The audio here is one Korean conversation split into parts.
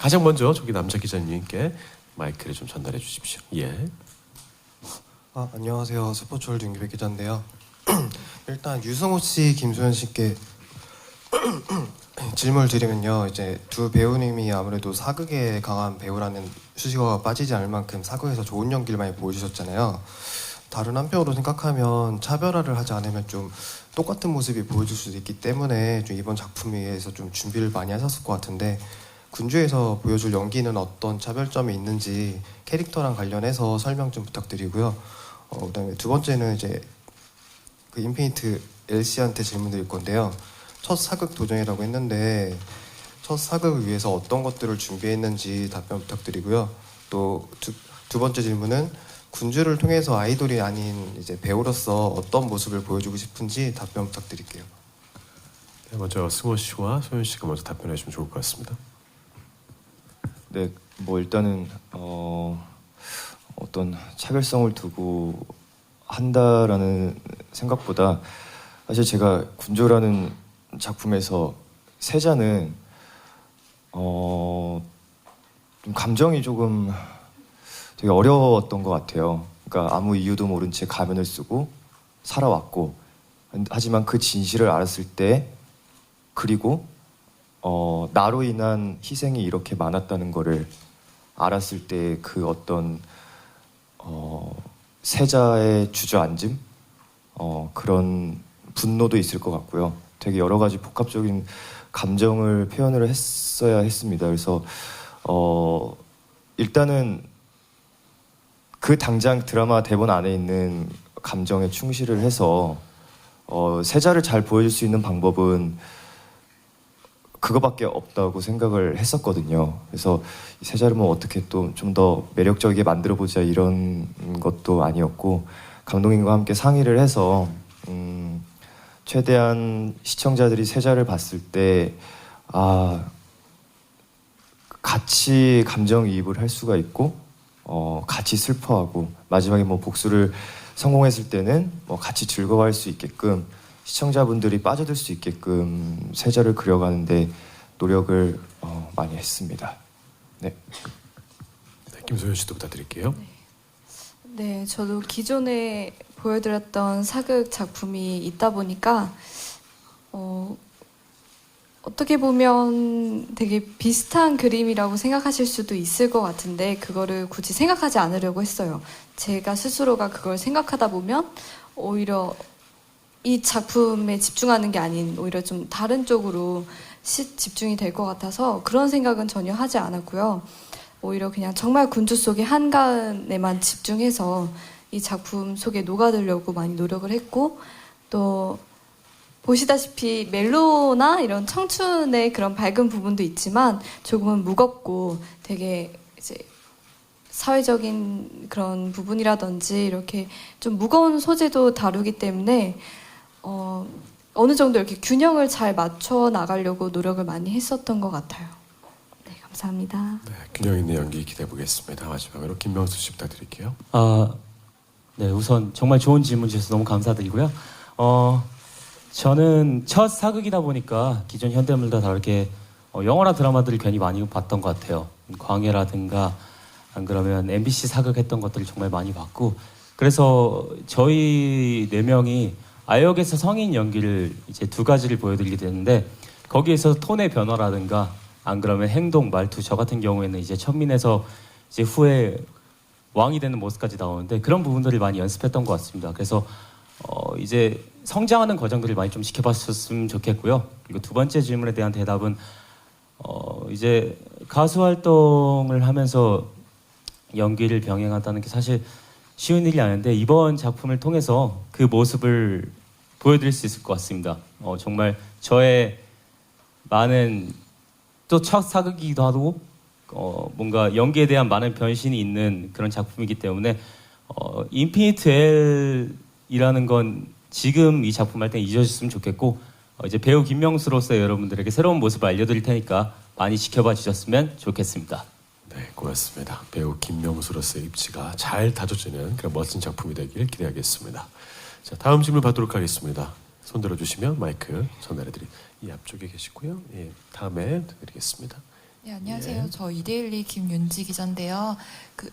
가장 먼저 저기 남자 기자님께 마이크를 좀 전달해 주십시오. 예. 안녕하세요. 스포츠월드 윤기백 기자인데요. 일단 유승호 씨, 김소연 씨께 질문을 드리면요. 이제 두 배우님이 아무래도 사극에 강한 배우라는 수식어가 빠지지 않을 만큼 사극에서 좋은 연기를 많이 보여주셨잖아요. 다른 한편으로 생각하면 차별화를 하지 않으면 좀 똑같은 모습이 보여줄 수도 있기 때문에 좀 이번 작품에 의해서 좀 준비를 많이 하셨을 것 같은데 군주에서 보여줄 연기는 어떤 차별점이 있는지 캐릭터랑 관련해서 설명 좀 부탁드리고요. 그다음에 두 번째는 이제 그 인피니트 엘씨한테 질문드릴 건데요. 첫 사극 도전이라고 했는데 첫 사극을 위해서 어떤 것들을 준비했는지 답변 부탁드리고요. 또 두 번째 질문은 군주를 통해서 아이돌이 아닌 이제 배우로서 어떤 모습을 보여주고 싶은지 답변 부탁드릴게요. 네, 먼저 승호 씨와 소연 씨가 먼저 답변해 주시면 좋을 것 같습니다. 네, 뭐 일단은 어떤 차별성을 두고 한다라는 생각보다 사실 제가 군조라는 작품에서 세자는 좀 감정이 조금 되게 어려웠던 것 같아요. 그러니까 아무 이유도 모른 채 가면을 쓰고 살아왔고 하지만 그 진실을 알았을 때 그리고 나로 인한 희생이 이렇게 많았다는 거를 알았을 때 그 어떤 세자의 주저앉음 그런 분노도 있을 것 같고요. 되게 여러 가지 복합적인 감정을 표현을 했어야 했습니다. 그래서 일단은 그 당장 드라마 대본 안에 있는 감정에 충실을 해서 세자를 잘 보여줄 수 있는 방법은 그거밖에 없다고 생각을 했었거든요. 그래서 세자를 뭐 어떻게 또 좀 더 매력적이게 만들어보자 이런 것도 아니었고 감독님과 함께 상의를 해서 최대한 시청자들이 세자를 봤을 때 같이 감정이입을 할 수가 있고 같이 슬퍼하고 마지막에 뭐 복수를 성공했을 때는 뭐 같이 즐거워할 수 있게끔 시청자분들이 빠져들 수 있게끔 세자를 그려가는데 노력을 많이 했습니다. 네. 네, 김소연 씨도 부탁드릴게요. 네, 저도 기존에 보여드렸던 사극 작품이 있다 보니까 어떻게 보면 되게 비슷한 그림이라고 생각하실 수도 있을 것 같은데 그거를 굳이 생각하지 않으려고 했어요. 제가 스스로가 그걸 생각하다 보면 오히려 이 작품에 집중하는 게 아닌 오히려 좀 다른 쪽으로 집중이 될 것 같아서 그런 생각은 전혀 하지 않았고요. 오히려 그냥 정말 군주 속의 한가운에만 집중해서 이 작품 속에 녹아들려고 많이 노력을 했고 또 보시다시피 멜로나 이런 청춘의 그런 밝은 부분도 있지만 조금은 무겁고 되게 이제 사회적인 그런 부분이라든지 이렇게 좀 무거운 소재도 다루기 때문에 어느 정도 이렇게 균형을 잘 맞춰 나가려고 노력을 많이 했었던 것 같아요. 네, 감사합니다. 네, 균형 있는 연기 기대해 보겠습니다. 마지막으로 김명수 씨 부탁드릴게요. 네, 우선 정말 좋은 질문 주셔서 너무 감사드리고요. 저는 첫 사극이다 보니까 기존 현대물과 다르게 영화나 드라마들을 괜히 많이 봤던 것 같아요. 광해라든가 안 그러면 MBC 사극했던 것들을 정말 많이 봤고 그래서 저희 4명이 아역에서 성인 연기를 이제 2가지를 보여드리게 되는데 거기에서 톤의 변화라든가 안 그러면 행동, 말투 저 같은 경우에는 이제 천민에서 이제 후에 왕이 되는 모습까지 나오는데 그런 부분들을 많이 연습했던 것 같습니다. 그래서 이제 성장하는 과정들을 많이 좀 지켜봤었으면 좋겠고요. 그리고 두 번째 질문에 대한 대답은 이제 가수 활동을 하면서 연기를 병행한다는 게 사실 쉬운 일이 아닌데 이번 작품을 통해서 그 모습을 보여드릴 수 있을 것 같습니다. 정말 저의 많은 또 첫 사극이기도 하고 뭔가 연기에 대한 많은 변신이 있는 그런 작품이기 때문에 인피니트 L이라는 건 지금 이 작품 할 때 잊어주셨으면 좋겠고 이제 배우 김명수로서 여러분들에게 새로운 모습을 알려드릴 테니까 많이 지켜봐 주셨으면 좋겠습니다. 네, 고맙습니다. 배우 김명수로서의 입지가 잘 다져지는 그런 멋진 작품이 되길 기대하겠습니다. 자, 다음 질문 받도록 하겠습니다. 손 들어주시면 마이크 전달해드립니다. 이 앞쪽에 계시고요. 예, 다음에 드리겠습니다. 네, 안녕하세요. 예. 저 이데일리 김윤지 기자인데요.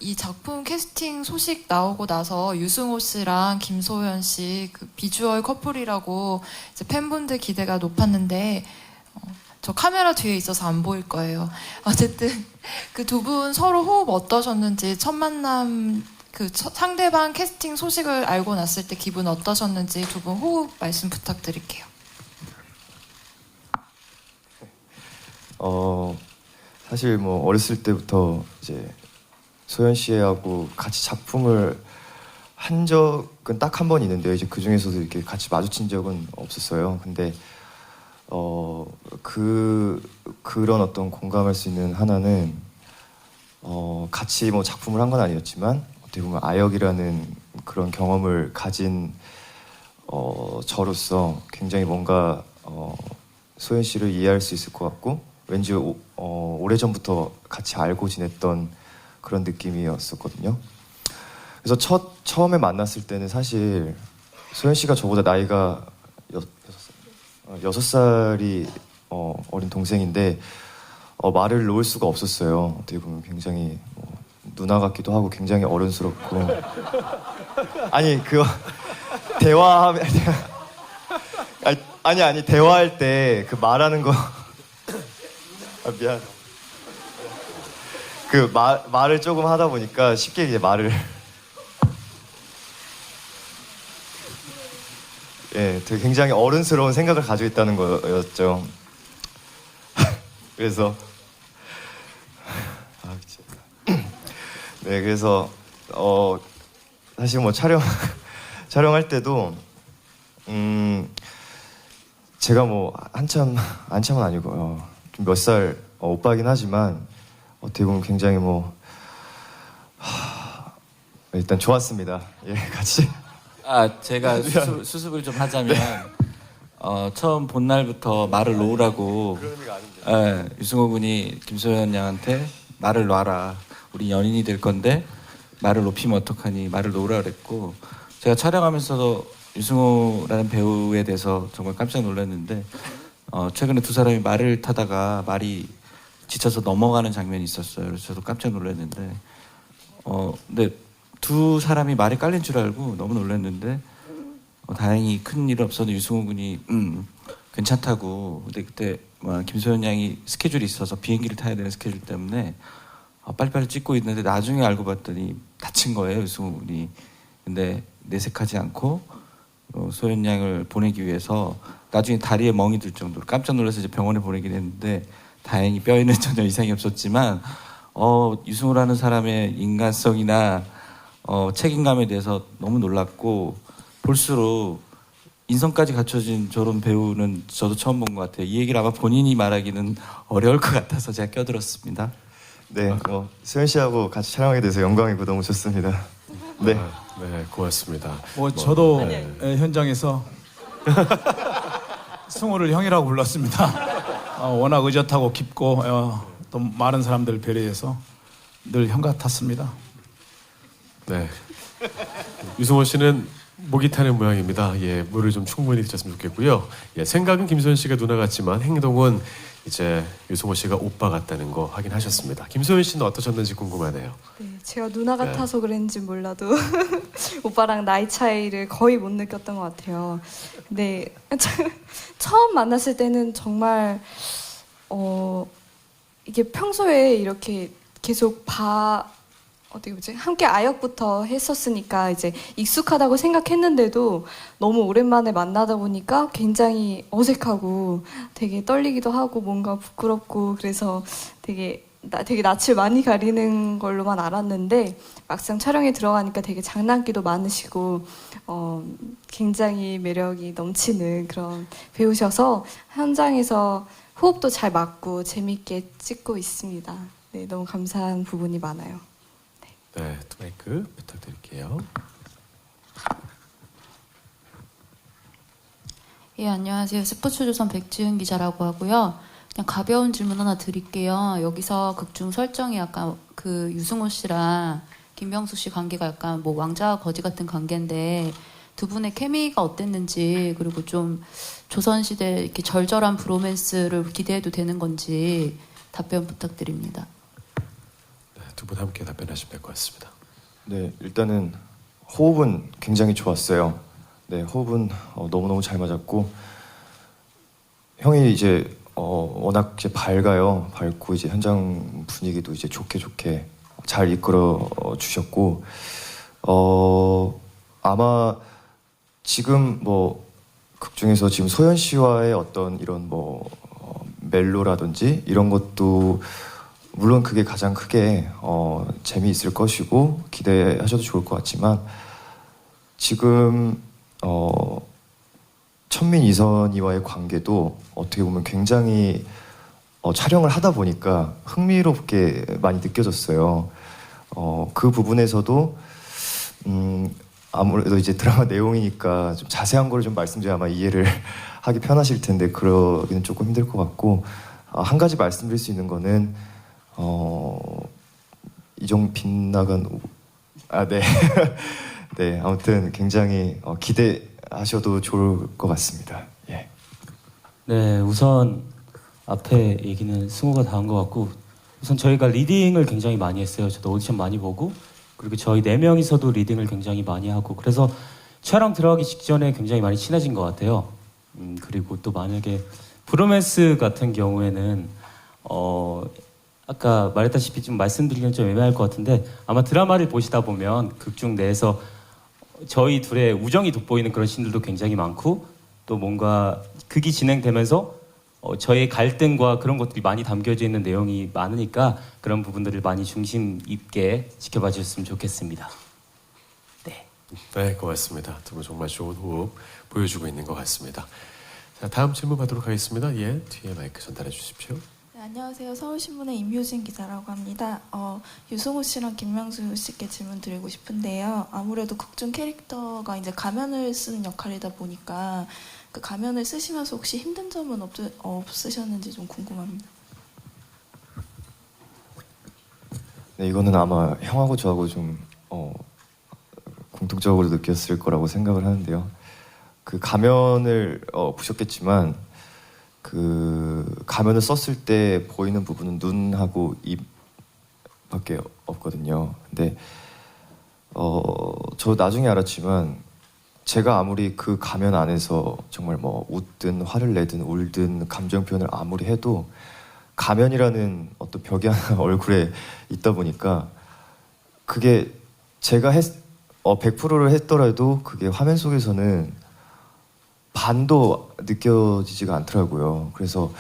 이 작품 캐스팅 소식 나오고 나서 유승호 씨랑 김소연 씨 비주얼 커플이라고 이제 팬분들 기대가 높았는데 저 카메라 뒤에 있어서 안 보일 거예요. 어쨌든 그 두 분 서로 호흡 어떠셨는지 첫 만남 상대방 캐스팅 소식을 알고 났을 때 기분 어떠셨는지 두 분 호흡 말씀 부탁드릴게요. 사실 뭐 어렸을 때부터 이제 소연 씨하고 같이 작품을 한 적은 딱 한 번 있는데요. 이제 그 중에서도 이렇게 같이 마주친 적은 없었어요. 근데 그런 어떤 공감할 수 있는 하나는 같이 뭐 작품을 한 건 아니었지만 어떻게 보면 아역이라는 그런 경험을 가진 저로서 굉장히 뭔가 소연 씨를 이해할 수 있을 것 같고 왠지 오래전부터 같이 알고 지냈던 그런 느낌이었었거든요. 그래서 처음에 만났을 때는 사실 소연 씨가 저보다 나이가 6살이 어린 동생인데 말을 놓을 수가 없었어요. 어떻게 보면 굉장히 누나 같기도 하고 굉장히 어른스럽고 아니 대화하면 아니 대화할 때 그 말하는 거 미안. 말을 조금 하다 보니까 쉽게 이제 말을 되게 굉장히 어른스러운 생각을 가지고 있다는 거였죠. 그래서 그래서 사실 뭐 촬영할 때도 제가 뭐 한참은 아니고 좀 몇 살 오빠긴 하지만 어떻게 보면 굉장히 일단 좋았습니다. 같이. 제가 수습을 좀 하자면 처음 본 날부터 말을 놓으라고 유승호 군이 김소연 양한테 말을 놔라. 우리 연인이 될 건데 말을 높이면 어떡하니 말을 놓으라 그랬고 제가 촬영하면서도 유승호라는 배우에 대해서 정말 깜짝 놀랐는데 최근에 두 사람이 말을 타다가 말이 지쳐서 넘어가는 장면이 있었어요. 그래서 저도 깜짝 놀랐는데 근데 두 사람이 말이 깔린 줄 알고 너무 놀랐는데 다행히 큰 일은 없었는데 유승호 군이 괜찮다고. 근데 그때 김소연 양이 스케줄이 있어서 비행기를 타야 되는 스케줄 때문에 빨리빨리 찍고 있는데 나중에 알고 봤더니 다친 거예요, 유승호 군이. 근데 내색하지 않고 소연 양을 보내기 위해서 나중에 다리에 멍이 들 정도로 깜짝 놀라서 이제 병원에 보내긴 했는데 다행히 뼈에는 전혀 이상이 없었지만 유승호라는 사람의 인간성이나 책임감에 대해서 너무 놀랐고 볼수록 인성까지 갖춰진 저런 배우는 저도 처음 본 것 같아요. 이 얘기를 아마 본인이 말하기는 어려울 것 같아서 제가 껴들었습니다. 네, 소연 씨하고 같이 촬영하게 돼서 영광이고 너무 좋습니다. 네, 네, 고맙습니다. 저도 현장에서 승호를 형이라고 불렀습니다. 워낙 의젓하고 깊고 또 많은 사람들 배려해서 늘 형 같았습니다. 네. 유승호 씨는 목이 타는 모양입니다. 물을 좀 충분히 드셨으면 좋겠고요. 생각은 김소연 씨가 누나 같지만 행동은 이제 유승호 씨가 오빠 같다는 거 확인하셨습니다. 김소연 씨는 어떠셨는지 궁금하네요. 네, 제가 누나 같아서 그랬는지 몰라도 오빠랑 나이 차이를 거의 못 느꼈던 것 같아요. 근데 처음 만났을 때는 정말 이게 평소에 이렇게 계속 함께 아역부터 했었으니까 이제 익숙하다고 생각했는데도 너무 오랜만에 만나다 보니까 굉장히 어색하고 되게 떨리기도 하고 뭔가 부끄럽고 그래서 되게 낯을 많이 가리는 걸로만 알았는데 막상 촬영에 들어가니까 되게 장난기도 많으시고 굉장히 매력이 넘치는 그런 배우셔서 현장에서 호흡도 잘 맞고 재밌게 찍고 있습니다. 네, 너무 감사한 부분이 많아요. 네, 마이크 부탁드릴게요. 예, 안녕하세요. 스포츠조선 백지은 기자라고 하고요. 그냥 가벼운 질문 하나 드릴게요. 여기서 극중 설정이 약간 그 유승호 씨랑 김병수 씨 관계가 약간 뭐 왕자와 거지 같은 관계인데 두 분의 케미가 어땠는지 그리고 좀 조선시대 이렇게 절절한 브로맨스를 기대해도 되는 건지 답변 부탁드립니다. 두 분 함께 답변하시면 될 것 같습니다. 네, 일단은 호흡은 굉장히 좋았어요. 네, 호흡은 너무너무 잘 맞았고 형이 이제 워낙 이제 밝고 이제 현장 분위기도 이제 좋게 잘 이끌어 주셨고 아마 지금 뭐 극 중에서 지금 소연 씨와의 어떤 이런 뭐 멜로라든지 이런 것도 물론 그게 가장 크게 재미있을 것이고 기대하셔도 좋을 것 같지만 지금 천민 이선희와의 관계도 어떻게 보면 굉장히 촬영을 하다 보니까 흥미롭게 많이 느껴졌어요. 그 부분에서도 아무래도 이제 드라마 내용이니까 좀 자세한 거를 좀 말씀드려야 아마 이해를 하기 편하실 텐데 그러기는 조금 힘들 것 같고 한 가지 말씀드릴 수 있는 거는 이종 빗나간 네. 네, 아무튼 굉장히 기대하셔도 좋을 것 같습니다. 예. 네, 우선 앞에 얘기는 승우가 다 한 것 같고 우선 저희가 리딩을 굉장히 많이 했어요. 저도 오디션 많이 보고 그리고 저희 4명이서도 리딩을 굉장히 많이 하고 그래서 촬영 들어가기 직전에 굉장히 많이 친해진 것 같아요. 그리고 또 만약에 브로맨스 같은 경우에는 아까 말했다시피 좀 말씀드리기는 좀 애매할 것 같은데 아마 드라마를 보시다 보면 극중 내에서 저희 둘의 우정이 돋보이는 그런 씬들도 굉장히 많고 또 뭔가 극이 진행되면서 저의 갈등과 그런 것들이 많이 담겨져 있는 내용이 많으니까 그런 부분들을 많이 중심 있게 지켜봐 주셨으면 좋겠습니다. 네. 네, 고맙습니다. 두 분 정말 좋은 호흡 보여주고 있는 것 같습니다. 자, 다음 질문 받도록 하겠습니다. 예, 뒤에 마이크 전달해 주십시오. 네, 안녕하세요. 서울신문의 임효진 기자라고 합니다. 유승호 씨랑 김명수 씨께 질문 드리고 싶은데요. 아무래도 극중 캐릭터가 이제 가면을 쓰는 역할이다 보니까 그 가면을 쓰시면서 혹시 힘든 점은 없으셨는지 좀 궁금합니다. 네, 이거는 아마 형하고 저하고 좀 공통적으로 느꼈을 거라고 생각을 하는데요. 그 가면을 보셨겠지만 그 가면을 썼을 때 보이는 부분은 눈하고 입밖에 없거든요. 근데 저 나중에 알았지만 제가 아무리 그 가면 안에서 정말 뭐 웃든 화를 내든 울든 감정 표현을 아무리 해도 가면이라는 어떤 벽이 하나 얼굴에 있다 보니까 그게 제가 100%를 했더라도 그게 화면 속에서는 반도 느껴지지가 않더라고요. 그래서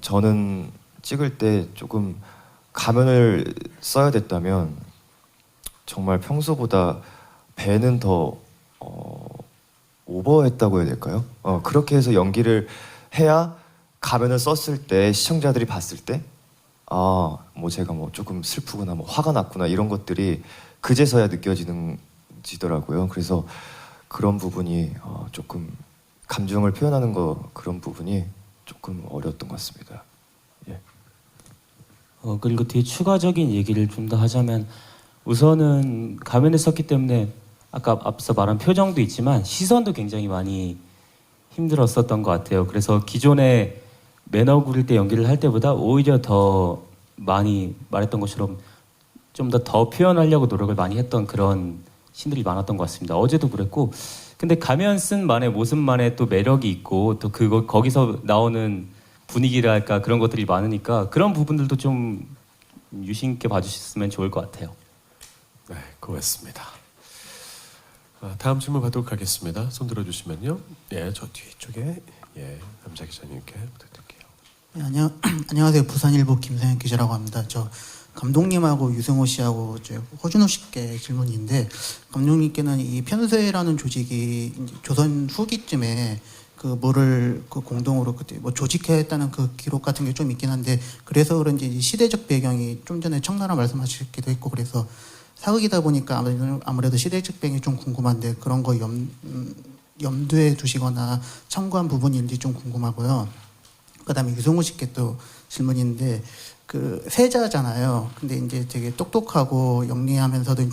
저는 찍을 때 조금 가면을 써야 됐다면 정말 평소보다 배는 더 오버했다고 해야 될까요? 그렇게 해서 연기를 해야 가면을 썼을 때 시청자들이 봤을 때 뭐 제가 뭐 조금 슬프구나, 뭐 화가 났구나 이런 것들이 그제서야 느껴지더라고요. 그래서 그런 부분이 조금 감정을 표현하는 그런 부분이 조금 어려웠던 것 같습니다. 예. 그리고 뒤에 추가적인 얘기를 좀 더 하자면 우선은 가면을 썼기 때문에 아까 앞서 말한 표정도 있지만 시선도 굉장히 많이 힘들었었던 것 같아요. 그래서 기존에 매너 구릴 때 연기를 할 때보다 오히려 더 많이 말했던 것처럼 좀 더 표현하려고 노력을 많이 했던 그런 신들이 많았던 것 같습니다. 어제도 그랬고 근데 가면 쓴 만의 모습만의 또 매력이 있고 또 거기서 나오는 분위기랄까 그런 것들이 많으니까 그런 부분들도 좀 유심 있게 봐주셨으면 좋을 것 같아요. 네, 고맙습니다. 다음 질문 받도록 하겠습니다. 손 들어주시면요. 예, 저 뒤쪽에 남자 기자님께 부탁드릴게요. 네, 안녕하세요. 부산일보 김성현 기자라고 합니다. 저 감독님하고 유승호 씨하고 허준호 씨께 질문인데 감독님께는 이 편수회라는 조직이 이제 조선 후기쯤에 공동으로 그때 뭐 조직했다는 그 기록 같은 게 좀 있긴 한데 그래서 그런지 시대적 배경이 좀 전에 청나라 말씀하시기도 했고 그래서 사극이다 보니까 아무래도 시대적 배경이 좀 궁금한데 그런 거 염두에 두시거나 참고한 부분인지 좀 궁금하고요. 그다음에 유승호 씨께 또 질문인데 그 세자잖아요. 근데 이제 되게 똑똑하고 영리하면서도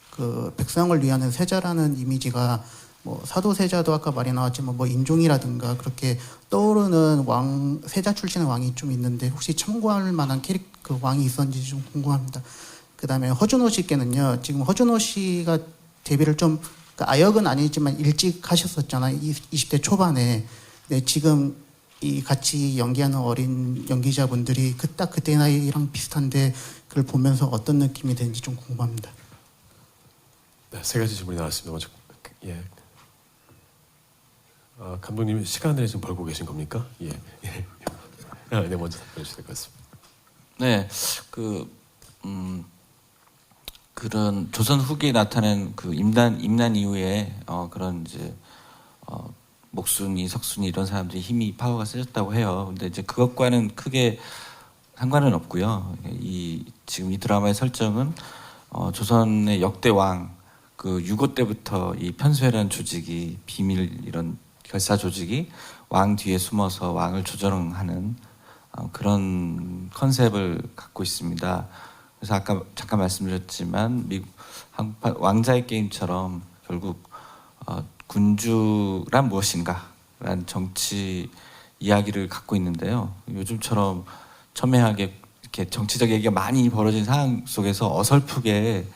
그 백성을 위하는 세자라는 이미지가 뭐 사도세자도 아까 말이 나왔지만 뭐 인종이라든가 그렇게 떠오르는 왕 세자 출신의 왕이 좀 있는데 혹시 참고할 만한 그 왕이 있었는지 좀 궁금합니다. 그다음에 허준호 씨께는요. 지금 허준호 씨가 데뷔를 좀 아역은 아니지만 일찍 하셨었잖아요. 20대 초반에. 네, 지금 이 같이 연기하는 어린 연기자분들이 딱 그때 나이랑 비슷한데 그걸 보면서 어떤 느낌이 드는지 좀 궁금합니다. 네, 세 가지 질문이 나왔습니다. 먼저 예. 감독님 시간을 좀 벌고 계신 겁니까? 예. 예. 네, 먼저 답변해 주실 것 같습니다. 네, 그런 조선 후기에 나타낸 그 임난 이후에 그런 이제 목순이, 석순이 이런 사람들이 힘이 파워가 세졌다고 해요. 근데 이제 그것과는 크게 상관은 없고요. 지금 이 드라마의 설정은 조선의 역대 왕 그 유고 때부터 이 편수회라는 조직이 비밀 이런 결사 조직이 왕 뒤에 숨어서 왕을 조정하는 그런 컨셉을 갖고 있습니다. 그래서 아까 잠깐 말씀드렸지만 왕자의 게임처럼 결국 군주란 무엇인가라는 정치 이야기를 갖고 있는데요. 요즘처럼 첨예하게 이렇게 정치적 얘기가 많이 벌어진 상황 속에서 어설프게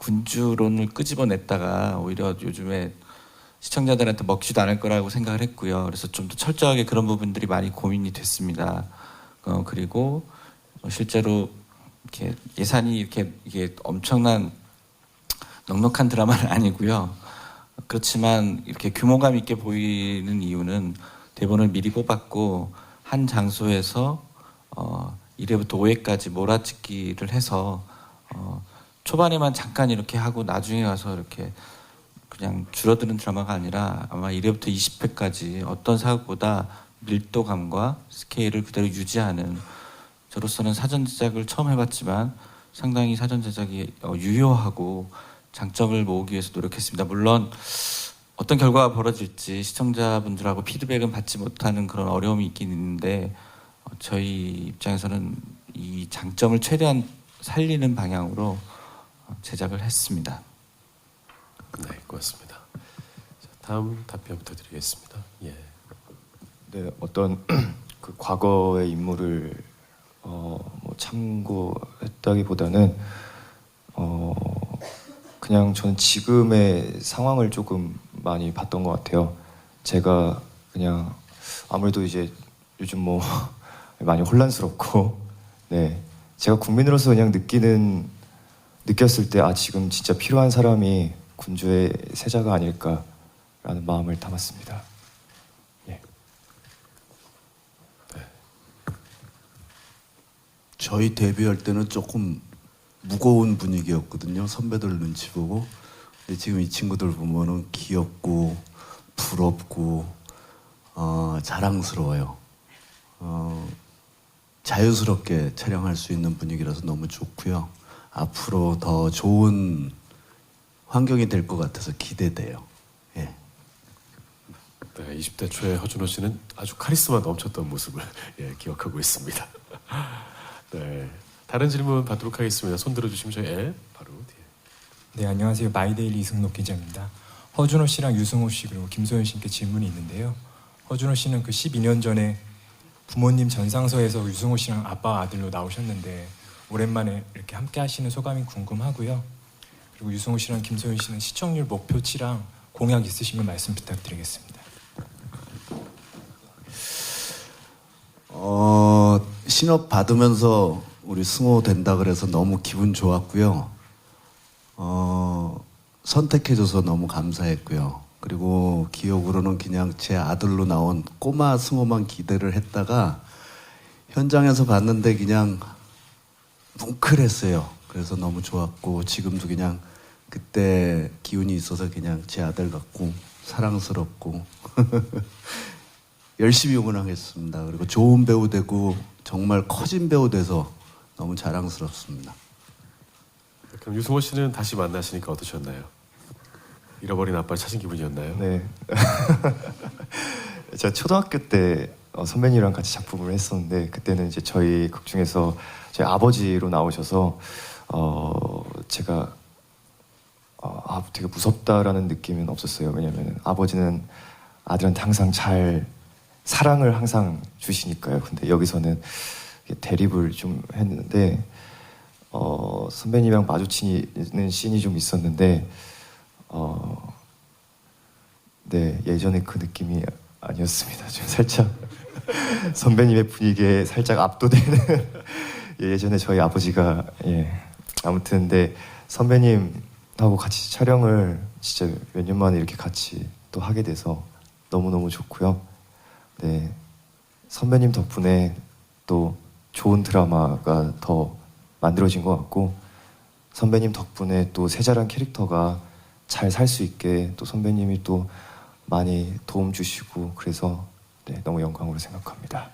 군주론을 끄집어냈다가 오히려 요즘에 시청자들한테 먹지도 않을 거라고 생각을 했고요. 그래서 좀 더 철저하게 그런 부분들이 많이 고민이 됐습니다. 그리고 실제로 이렇게 예산이 이게 엄청난 넉넉한 드라마는 아니고요. 그렇지만 이렇게 규모감 있게 보이는 이유는 대본을 미리 뽑았고 한 장소에서 1회부터 5회까지 몰아찍기를 해서 초반에만 잠깐 이렇게 하고 나중에 가서 이렇게 그냥 줄어드는 드라마가 아니라 아마 1회부터 20회까지 어떤 사극보다 밀도감과 스케일을 그대로 유지하는, 저로서는 사전 제작을 처음 해봤지만 상당히 사전 제작이 유효하고 장점을 모으기 위해서 노력했습니다. 물론 어떤 결과가 벌어질지 시청자분들하고 피드백은 받지 못하는 그런 어려움이 있긴 있는데 저희 입장에서는 이 장점을 최대한 살리는 방향으로 제작을 했습니다. 네, 고맙습니다. 자, 다음 답변 부탁드리겠습니다. 예. 네, 어떤 그 과거의 인물을 뭐 참고했다기보다는 그냥 저는 지금의 상황을 조금 많이 봤던 것 같아요. 제가 그냥 아무래도 이제 요즘 뭐 많이 혼란스럽고, 네, 제가 국민으로서 그냥 느꼈을 때 지금 진짜 필요한 사람이 군주의 세자가 아닐까라는 마음을 담았습니다. 예. 저희 데뷔할 때는 조금 무거운 분위기였거든요. 선배들 눈치 보고. 근데 지금 이 친구들 보면은 귀엽고 부럽고 자랑스러워요. 자유스럽게 촬영할 수 있는 분위기라서 너무 좋고요. 앞으로 더 좋은 환경이 될 것 같아서 기대돼요. 예. 네, 20대 초에 허준호 씨는 아주 카리스마 넘쳤던 모습을 기억하고 있습니다. 네, 다른 질문 받도록 하겠습니다. 손 들어주시면 저희 바로 뒤에. 네, 안녕하세요. 마이데일리 이승록 기자입니다. 허준호 씨랑 유승호 씨 그리고 김소연 씨께 질문이 있는데요. 허준호 씨는 그 12년 전에 부모님 전상서에서 유승호 씨랑 아빠 아들로 나오셨는데 오랜만에 이렇게 함께 하시는 소감이 궁금하고요. 그리고 유승호 씨랑 김소연 씨는 시청률 목표치랑 공약 있으시면 말씀 부탁드리겠습니다. 신업 받으면서 우리 승호 된다 그래서 너무 기분 좋았고요. 선택해줘서 너무 감사했고요. 그리고 기억으로는 그냥 제 아들로 나온 꼬마 승호만 기대를 했다가 현장에서 봤는데 그냥 뭉클했어요. 그래서 너무 좋았고 지금도 그냥 그때 기운이 있어서 그냥 제 아들 같고 사랑스럽고 열심히 응원하겠습니다. 그리고 좋은 배우 되고 정말 커진 배우 돼서 너무 자랑스럽습니다. 그럼 유승호 씨는 다시 만나시니까 어떠셨나요? 잃어버린 아빠를 찾은 기분이었나요? 네. 제가 초등학교 때 선배님이랑 같이 작품을 했었는데 그때는 이제 저희 극 중에서 저희 아버지로 나오셔서 제가 되게 무섭다라는 느낌은 없었어요. 왜냐면 아버지는 아들한테 항상 잘 사랑을 항상 주시니까요. 근데 여기서는 대립을 좀 했는데 선배님이랑 마주치는 씬이 좀 있었는데 네, 예전에 그 느낌이 아니었습니다. 좀 살짝 선배님의 분위기에 살짝 압도되는 예전에 저희 아버지가 아무튼 근데 선배님하고 같이 촬영을 진짜 몇 년 만에 이렇게 같이 또 하게 돼서 너무너무 좋고요. 네, 선배님 덕분에 또 좋은 드라마가 더 만들어진 것 같고 선배님 덕분에 또 세자란 캐릭터가 잘 살 수 있게 또 선배님이 또 많이 도움 주시고 그래서 네, 너무 영광으로 생각합니다.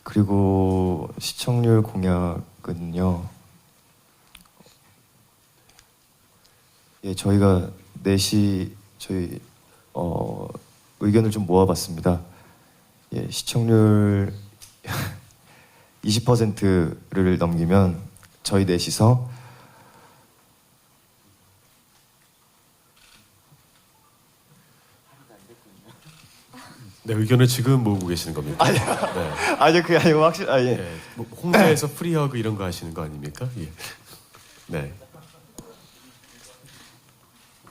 그리고 시청률 공약은요. 저희가 넷이 저희 의견을 좀 모아봤습니다. 시청률 20%를 넘기면 저희 넷이서 네, 의견을 지금 모으고 계시는 겁니까? 아니요, 그게 아니고 확실히 뭐 홍대에서 프리허그 이런 거 하시는 거 아닙니까? 예. 네.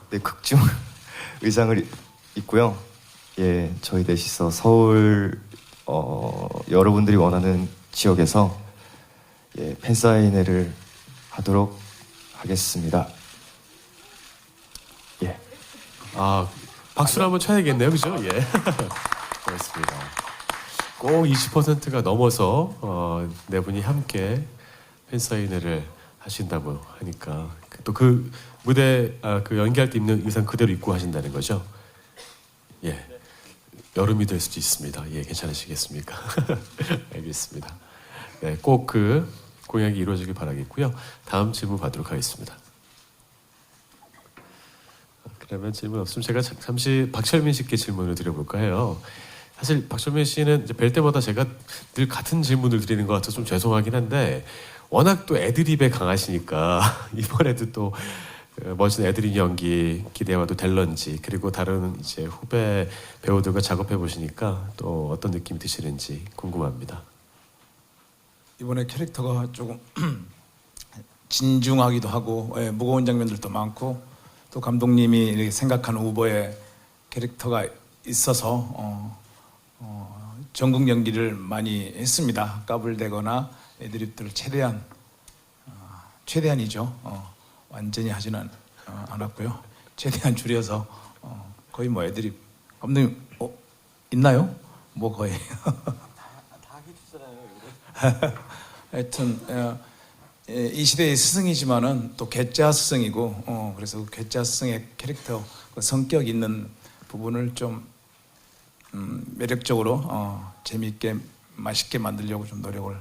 네, 극중 의상을 입고요. 저희 넷이서 서울 여러분들이 원하는 지역에서 팬사인회를 하도록 하겠습니다. 박수를 한번 쳐야겠네요, 그죠? 그렇습니다. 꼭 20%가 넘어서 네 분이 함께 팬사인회를 하신다고 하니까 또 그 무대 그 연기할 때 입는 의상 그대로 입고 하신다는 거죠? 여름이 될 수도 있습니다. 괜찮으시겠습니까? 알겠습니다. 네, 꼭 그 공약이 이루어지길 바라겠고요. 다음 질문 받도록 하겠습니다. 그러면 질문 없으면 제가 잠시 박철민 씨께 질문을 드려볼까 해요. 사실 박철민 씨는 이제 뵐 때마다 제가 늘 같은 질문을 드리는 것 같아서 좀 죄송하긴 한데 워낙 또 애드립에 강하시니까 이번에도 또 멋진 애드립 연기 기대와도 될런지 그리고 다른 이제 후배 배우들과 작업해 보시니까 또 어떤 느낌이 드시는지 궁금합니다. 이번에 캐릭터가 조금 진중하기도 하고 무거운 장면들도 많고 또 감독님이 이렇게 생각하는 우버의 캐릭터가 있어서 전국 연기를 많이 했습니다. 까불대거나 애드립들을 최대한이죠. 완전히 하지는 않았고요. 최대한 줄여서 거의 뭐 애드립 감독님 있나요? 뭐 거의 다 해주잖아요. 하여튼 이 시대의 스승이지만은 또 괴짜 스승이고 그래서 그 괴짜 스승의 캐릭터 그 성격 있는 부분을 좀 매력적으로 재미있게 맛있게 만들려고 좀 노력을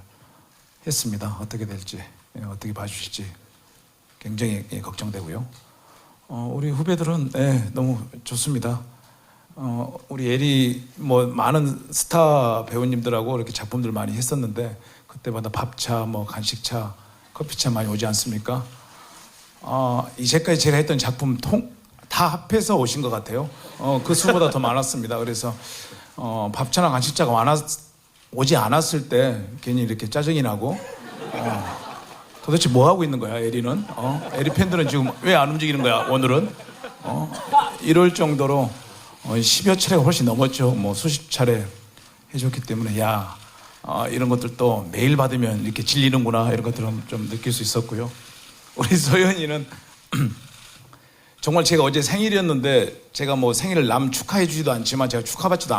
했습니다. 어떻게 될지 어떻게 봐주실지 굉장히 걱정되고요. 우리 후배들은 너무 좋습니다. 우리 에리 뭐 많은 스타 배우님들하고 이렇게 작품들 많이 했었는데 그때마다 밥차, 뭐 간식차, 커피차 많이 오지 않습니까? 이제까지 제가 했던 작품 다 합해서 오신 것 같아요. 그 수보다 더 많았습니다. 그래서 밥차나 간식차가 오지 않았을 때 괜히 이렇게 짜증이 나고 도대체 뭐 하고 있는 거야 에리는? 에리 팬들은 지금 왜 안 움직이는 거야 오늘은? 이럴 정도로 10여 차례가 훨씬 넘었죠. 뭐 수십 차례 해줬기 때문에 이런 것들도 매일 받으면 이렇게 질리는구나 이런 것들은 좀 느낄 수 있었고요. 우리 소연이는 정말 제가 어제 생일이었는데 제가 뭐 생일을 남 축하해 주지도 않지만 제가 축하받지도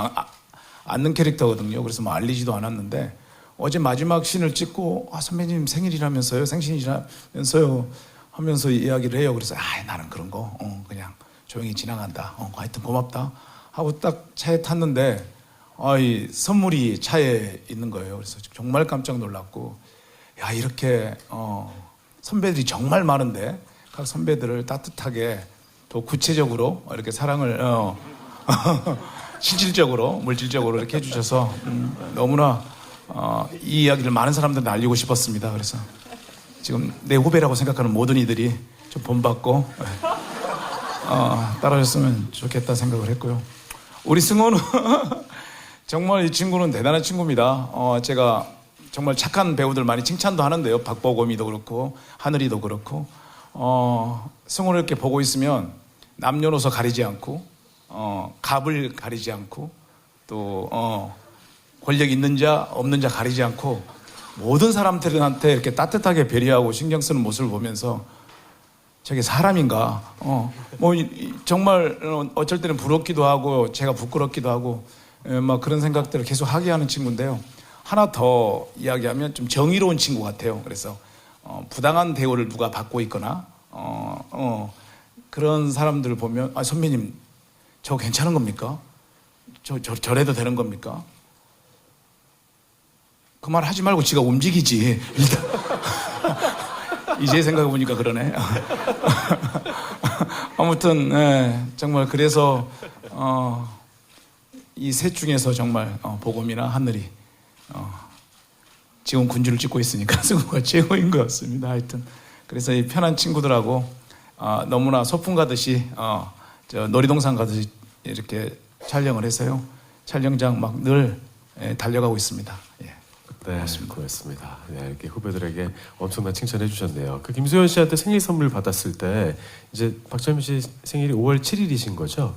않는 캐릭터거든요. 그래서 뭐 알리지도 않았는데 어제 마지막 씬을 찍고 선배님 생일이라면서요, 생신이라면서요 하면서 이야기를 해요. 그래서 나는 그런 거 그냥 조용히 지나간다. 하여튼 고맙다 하고 딱 차에 탔는데 이 선물이 차에 있는 거예요. 그래서 정말 깜짝 놀랐고 이렇게 선배들이 정말 많은데 각 선배들을 따뜻하게 또 구체적으로 이렇게 사랑을 실질적으로 물질적으로 이렇게 해주셔서 너무나 이 이야기를 많은 사람들한테 알리고 싶었습니다. 그래서 지금 내 후배라고 생각하는 모든 이들이 좀 본받고 따라줬으면 좋겠다 생각을 했고요. 우리 승호는 정말 이 친구는 대단한 친구입니다. 제가 정말 착한 배우들 많이 칭찬도 하는데요. 박보검이도 그렇고 하늘이도 그렇고 승호를 이렇게 보고 있으면 남녀노소 가리지 않고 갑을 가리지 않고 또 권력 있는 자 없는 자 가리지 않고 모든 사람들한테 이렇게 따뜻하게 배려하고 신경 쓰는 모습을 보면서 저게 사람인가? 정말 어쩔 때는 부럽기도 하고 제가 부끄럽기도 하고 막 그런 생각들을 계속 하게 하는 친구인데요. 하나 더 이야기하면 좀 정의로운 친구 같아요. 그래서 부당한 대우를 누가 받고 있거나 그런 사람들을 보면 선배님 저 괜찮은 겁니까? 저래도 되는 겁니까? 그 말 하지 말고 지가 움직이지. 일단 이제 생각해보니까 그러네. 아무튼 정말 그래서 이 셋 중에서 정말 보검이나 하늘이 지금 군주를 찍고 있으니까 승우가 최고인 것 같습니다. 하여튼 그래서 이 편한 친구들하고 너무나 소풍 가듯이 저 놀이동산 가듯이 이렇게 촬영을 해서요. 촬영장 막 늘 달려가고 있습니다. 예. 네, 고맙습니다. 네, 이렇게 후배들에게 엄청난 칭찬해 주셨네요. 그 김소연 씨한테 생일 선물 받았을 때 이제 박찬민 씨 생일이 5월 7일이신 거죠?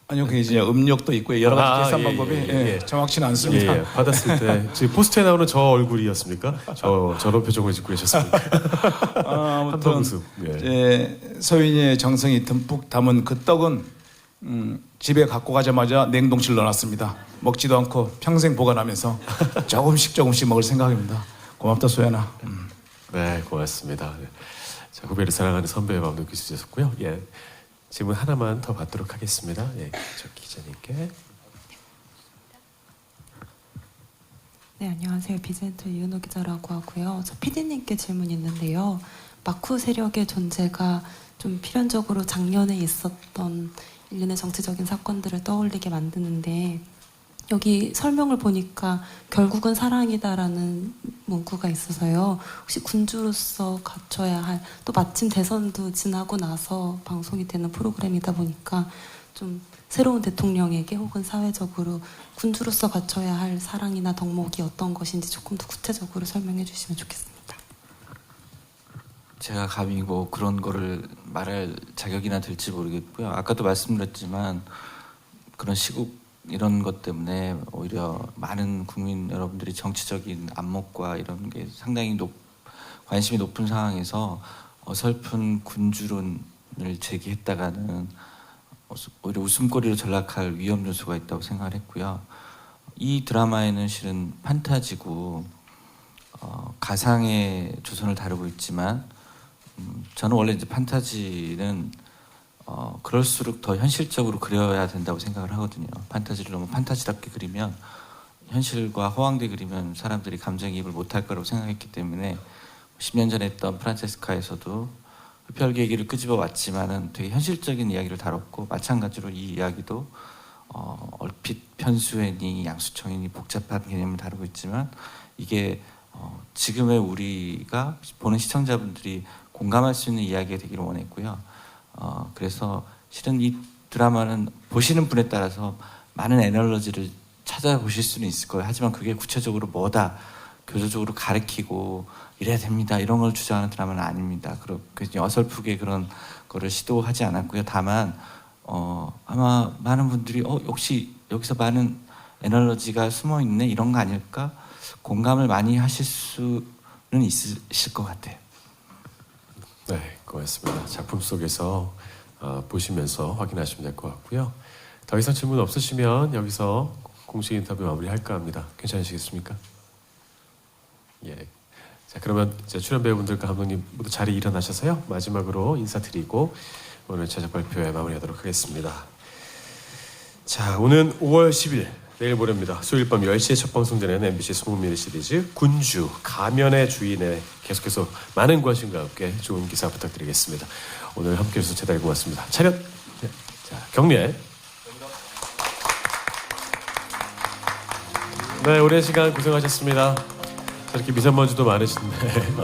아니요, 그게 이제 음력도 있고 여러 가지 계산 방법이 정확치는 않습니다. 예. 받았을 때 지금 포스터에 나오는 저 얼굴이었습니까? 저런 표정을 짓고 계셨습니까? 아무튼 서윤이의 정성이 듬뿍 담은 그 떡은 집에 갖고 가자마자 냉동실 넣어놨습니다. 먹지도 않고 평생 보관하면서 조금씩 먹을 생각입니다. 고맙다 소연아. 네, 고맙습니다. 자, 후배를 사랑하는 선배의 마음도 느낄 수 있었고요. 예, 질문 하나만 더 받도록 하겠습니다. 예, 저 기자님께. 네, 안녕하세요. 비젠트 이은호 기자라고 하고요. 저 PD님께 질문이 있는데요. 마쿠 세력의 존재가 좀 필연적으로 작년에 있었던 일련의 정치적인 사건들을 떠올리게 만드는데 여기 설명을 보니까 결국은 사랑이다라는 문구가 있어서요. 혹시 군주로서 갖춰야 할, 또 마침 대선도 지나고 나서 방송이 되는 프로그램이다 보니까 좀 새로운 대통령에게 혹은 사회적으로 군주로서 갖춰야 할 사랑이나 덕목이 어떤 것인지 조금 더 구체적으로 설명해 주시면 좋겠습니다. 제가 감히 뭐 그런 거를 말할 자격이나 될지 모르겠고요. 아까도 말씀드렸지만 그런 시국 이런 것 때문에 오히려 많은 국민 여러분들이 정치적인 안목과 이런 게 상당히 관심이 높은 상황에서 어설픈 군주론을 제기했다가는 오히려 웃음거리로 전락할 위험 요소가 있다고 생각을 했고요. 이 드라마에는 실은 판타지고 가상의 조선을 다루고 있지만 저는 원래 이제 판타지는 그럴수록 더 현실적으로 그려야 된다고 생각을 하거든요. 판타지를 너무 판타지답게 그리면 현실과 허황되게 그리면 사람들이 감정이입을 못할 거라고 생각했기 때문에 10년 전에 했던 프란체스카에서도 흡혈 계기를 끄집어 왔지만은 되게 현실적인 이야기를 다뤘고 마찬가지로 이 이야기도 얼핏 편수애니 양수청이니 복잡한 개념을 다루고 있지만 이게 지금의 우리가 보는 시청자분들이 공감할 수 있는 이야기가 되기를 원했고요. 그래서 실은 이 드라마는 보시는 분에 따라서 많은 에너지를 찾아보실 수는 있을 거예요. 하지만 그게 구체적으로 뭐다, 교조적으로 가르치고 이래야 됩니다, 이런 걸 주장하는 드라마는 아닙니다. 그렇게 어설프게 그런 거를 시도하지 않았고요. 다만 아마 많은 분들이 혹시 여기서 많은 에너지가 숨어있네, 이런 거 아닐까? 공감을 많이 하실 수는 있으실 것 같아요. 네, 고맙습니다. 작품 속에서 보시면서 확인하시면 될 것 같고요. 더 이상 질문 없으시면 여기서 공식 인터뷰 마무리할까 합니다. 괜찮으시겠습니까? 예. 자, 그러면 이제 출연 배우분들과 감독님 모두 자리에 일어나셔서요. 마지막으로 인사드리고 오늘 제작 발표에 마무리하도록 하겠습니다. 자, 오는 5월 10일 내일 모레입니다. 수요일 밤 10시에 첫 방송되는 MBC 20mm 시리즈 군주 가면의 주인에 계속해서 많은 관심과 함께 좋은 기사 부탁드리겠습니다. 오늘 함께 해주셔서 대단히 고맙습니다. 차렷! 네. 자, 경례! 네, 오랜 시간 고생하셨습니다. 저렇게 미세먼지도 많으신데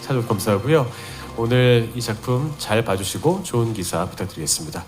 찾아주셔서 감사하고요. 오늘 이 작품 잘 봐주시고 좋은 기사 부탁드리겠습니다.